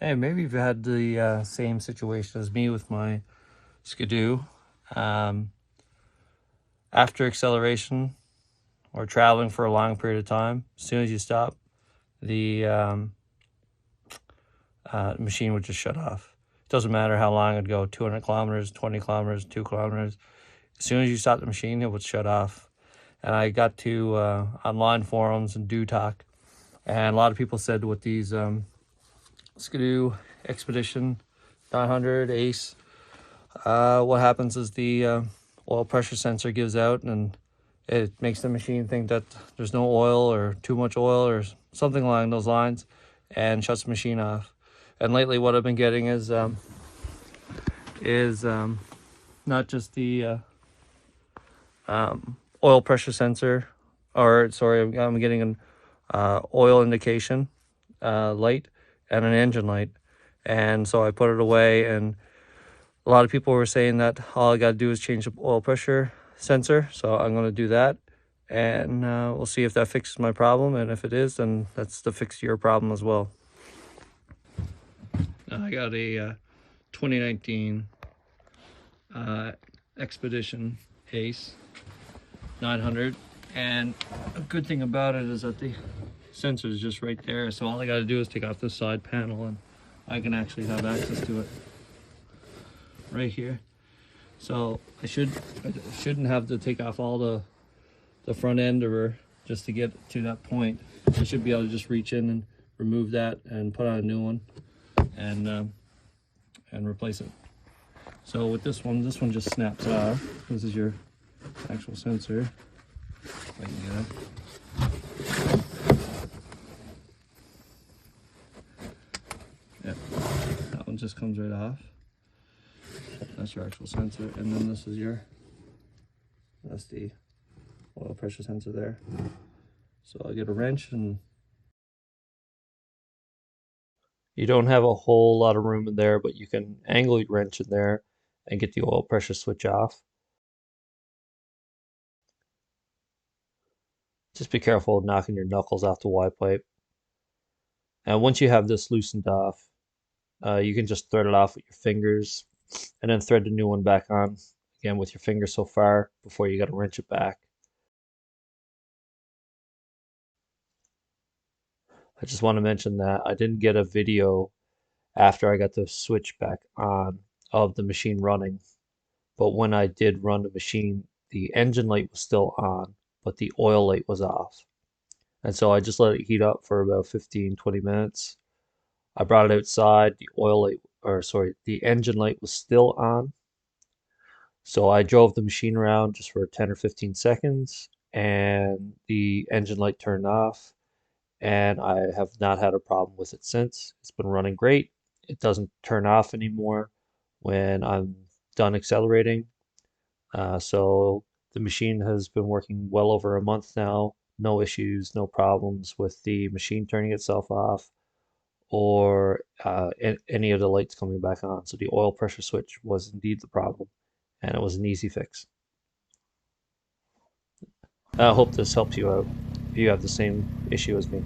Hey, maybe you've had the same situation as me with my Skidoo. Um, After acceleration or traveling for a long period of time, as soon as you stop, the machine would just shut off. It doesn't matter how long it'd go, 200 kilometers, 20 kilometers, 2 kilometers. As soon as you stop the machine, it would shut off. And I got to online forums and do talk, and a lot of people said with these Skidoo Expedition 900 Ace, what happens is the oil pressure sensor gives out, and it makes the machine think that there's no oil or too much oil or something along those lines, and shuts the machine off. And lately, what I've been getting is not just the oil pressure sensor, or sorry, I'm getting an oil indication light and an engine light. And so I put it away, and a lot of people were saying that all I got to do is change the oil pressure sensor. So I'm going to do that, and we'll see if that fixes my problem. And if it is, then that's to fix your problem as well. I got a 2019 Expedition Ace 900, and a good thing about it is that the sensor is just right there. So all I got to do is take off this side panel, and I can actually have access to it right here. So I shouldn't have to take off all the front end or just to get to that point. I should be able to just reach in and remove that and put on a new one and replace it. So with this one just snaps off. This is your actual sensor. If I can get it. Yeah, that one just comes right off. That's your actual sensor, and then this is that's the oil pressure sensor there. So I'll get a wrench, and you don't have a whole lot of room in there, but you can angle your wrench in there and get the oil pressure switch off. Just be careful of knocking your knuckles off the Y pipe. And once you have this loosened off, you can just thread it off with your fingers and then thread the new one back on again with your fingers so far before you got to wrench it back. I just want to mention that I didn't get a video after I got the switch back on of the machine running, but when I did run the machine, the engine light was still on, but the oil light was off. And so I just let it heat up for about 15-20 minutes. I brought it outside, the engine light was still on. So I drove the machine around just for 10 or 15 seconds, and the engine light turned off, and I have not had a problem with it since. It's been running great. It doesn't turn off anymore when I'm done accelerating. So the machine has been working well over a month now. No issues, no problems with the machine turning itself off or any of the lights coming back on. So the oil pressure switch was indeed the problem, and it was an easy fix. I hope this helps you out if you have the same issue as me.